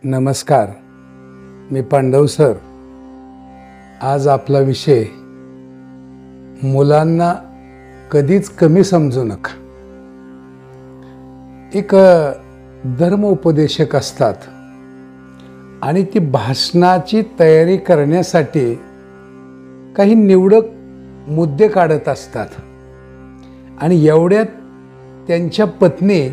नमस्कार, मी पांडव सर. आज आपला विषय मुलांना कधीच कमी समजू नका. एक धर्म उपदेशक असतात आणि ती भाषणाची तयारी करण्यासाठी काही निवडक मुद्दे काढत असतात आणि एवढ्यात त्यांच्या पत्नी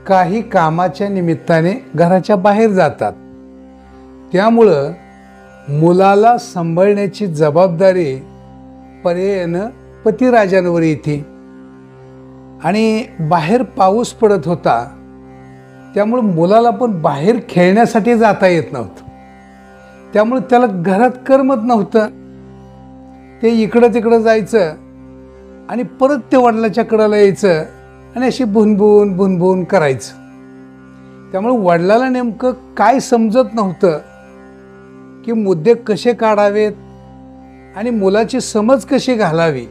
काही कामाच्या निमित्ताने घराच्या बाहेर जातात. त्यामुळं मुलाला सांभाळण्याची जबाबदारी पर्यायानं पतिराजांवर येते आणि बाहेर पाऊस पडत होता. त्यामुळं मुलाला पण बाहेर खेळण्यासाठी जाता येत नव्हतं. त्यामुळे त्याला घरात करमत नव्हतं. ते इकडं तिकडं जायचं आणि परत ते वडिलाच्या कडेला यायचं आणि अशी भुनभुन भुनभुन करायचं. त्यामुळे वडिलाला नेमकं काय समजत नव्हतं की मुद्दे कसे काढावेत आणि मुलाची समज कशी घालावी.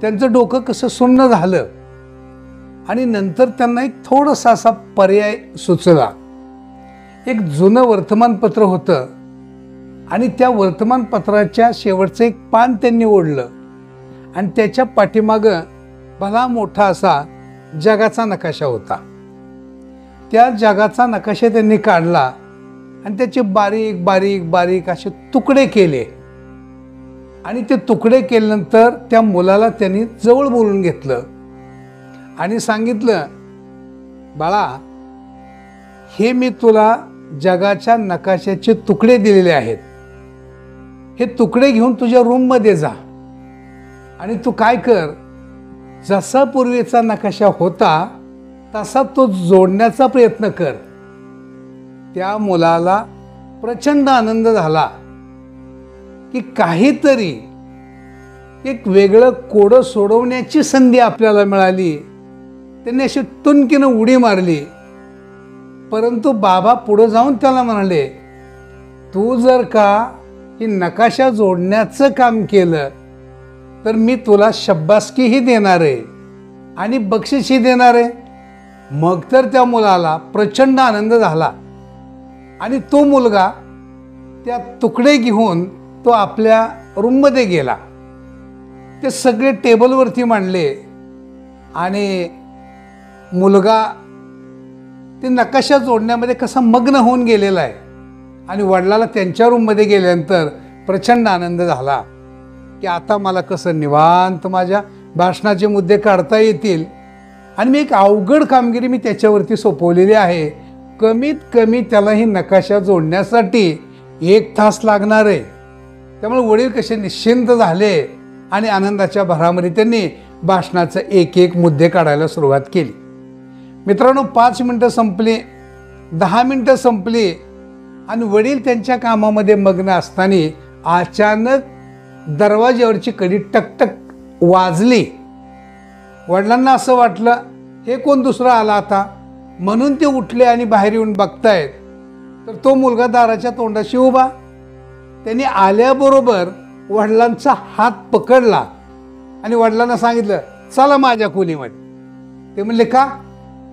त्यांचं डोकं कसं सुन्न झालं आणि नंतर त्यांना एक थोडासा असा पर्याय सुचला. एक जुनं वर्तमानपत्र होतं आणि त्या वर्तमानपत्राच्या शेवटचं एक पान त्यांनी ओढलं आणि त्याच्या पाठीमागं भला मोठा असा जगाचा नकाशा होता. त्या जगाचा नकाशा त्यांनी काढला आणि त्याचे बारीक बारीक बारीक असे तुकडे केले आणि ते तुकडे केल्यानंतर त्या मुलाला त्यांनी जवळ बोलून घेतलं आणि सांगितलं, बाळा, हे मी तुला जगाच्या नकाशाचे तुकडे दिलेले आहेत. हे तुकडे घेऊन तुझ्या रूममध्ये जा आणि तू काय कर, जसा पूर्वीचा नकाशा होता तसा तो जोडण्याचा प्रयत्न कर. त्या मुलाला प्रचंड आनंद झाला की काहीतरी एक वेगळं कोडं सोडवण्याची संधी आपल्याला मिळाली. त्यांनी अशी टुनकीनं उडी मारली. परंतु बाबा पुढे जाऊन त्याला म्हणाले, तू जर का ही नकाशा जोडण्याचं काम केलं तर मी तुला शब्बासकीही देणार आहे आणि बक्षीसही देणार आहे. मग तर त्या मुलाला प्रचंड आनंद झाला आणि तो मुलगा त्या तुकडे घेऊन तो आपल्या रूममध्ये गेला. ते सगळे टेबलवरती मांडले आणि मुलगा ते नकाशा जोडण्यामध्ये कसा मग्न होऊन गेलेला आहे आणि वडिलाला त्यांच्या रूममध्ये गेल्यानंतर प्रचंड आनंद झाला की आता मला कसं निवांत माझ्या भाषणाचे मुद्दे काढता येतील आणि मी एक अवघड कामगिरी मी त्याच्यावरती सोपवलेली आहे. कमीत कमी त्याला ही नकाशा जोडण्यासाठी 1 तास लागणार आहे. त्यामुळे वडील कसे निश्चिंत झाले आणि आनंदाच्या भरामध्ये त्यांनी भाषणाचे एक एक मुद्दे काढायला सुरुवात केली. मित्रांनो, 5 मिनटं संपली, 10 मिनटं संपली आणि वडील त्यांच्या कामामध्ये मग्न असताना अचानक दरवाज्यावरची कडी टकटक वाजली. वडिलांना असं वाटलं, हे कोण दुसरा आला आता, म्हणून ते उठले आणि बाहेर येऊन बघतायत तर तो मुलगा दाराच्या तोंडाशी उभा. त्यांनी आल्याबरोबर वडिलांचा हात पकडला आणि वडिलांना सांगितलं, चला माझ्या खोलीमध्ये. ते म्हणले, का?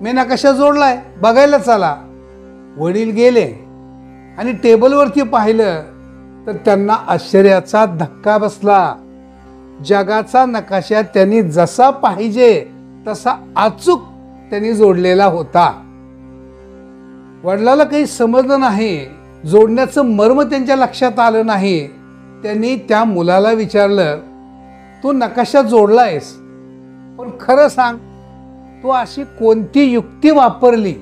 मी नकाशा जोडलाय, बघायला चला. वडील गेले आणि टेबलवरती पाहिलं तर त्यांना आश्चर्याचा धक्का बसला. जगाचा नकाशा त्यांनी जसा पाहिजे तसा अचूक त्यांनी जोडलेला होता. वडिलाला काही समजलं नाही, जोडण्याचं मर्म त्यांच्या लक्षात आलं नाही. त्यांनी त्या मुलाला विचारलं, तू नकाशा जोडलायस, पण खरं सांग, तू अशी कोणती युक्ती वापरली,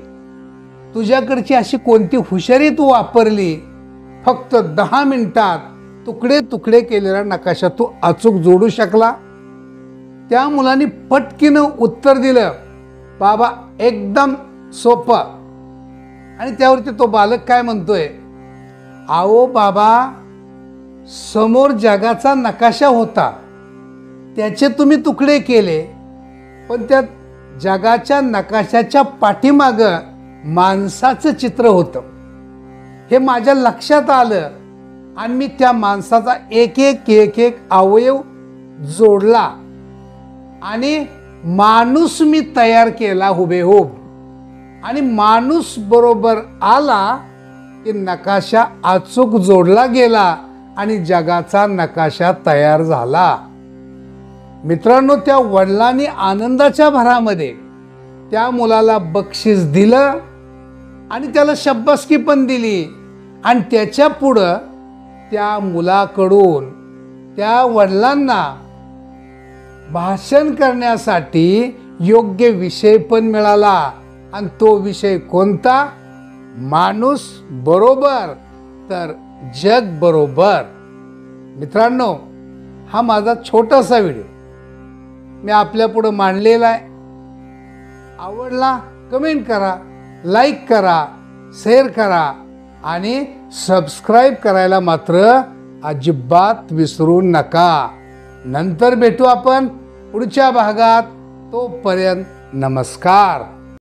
तुझ्याकडची अशी कोणती हुशारी तू वापरली, फक्त 10 मिनिटात तुकडे तुकडे केलेला नकाशा तू अचूक जोडू शकला? त्या मुलाने पटकीनं उत्तर दिलं, बाबा, एकदम सोपं. आणि त्यावरती तो बालक काय म्हणतोय, आओ बाबा, समोर जगाचा नकाशा होता, त्याचे तुम्ही तुकडे केले, पण त्या जगाच्या नकाशाच्या पाठीमागं माणसाचं चित्र होतं. हे माझ्या लक्षात आलं आणि मी त्या माणसाचा एक एक अवयव जोडला आणि माणूस मी तयार केला हुबेहूब. आणि माणूस बरोबर आला की नकाशा अचूक जोडला गेला आणि जगाचा नकाशा तयार झाला. मित्रांनो, त्या वडिलांनी आनंदाच्या भरामध्ये त्या मुलाला बक्षीस दिलं आणि त्याला शाबासकी पण दिली. आणि त्याच्या पुढं त्या मुलाकडून त्या वडिलांना भाषण करण्यासाठी योग्य विषय पण मिळाला. आणि तो विषय कोणता? माणूस बरोबर तर जग बरोबर. मित्रांनो, हा माझा छोटासा व्हिडिओ मी आपल्या पुढे मांडलेला आहे. आवडला कमेंट करा, लाईक करा, शेअर करा आणि सबस्क्राईब करायला मात्र अजिबात विसरू नका. नंतर भेटू आपण पुढच्या भागात. तोपर्यंत नमस्कार.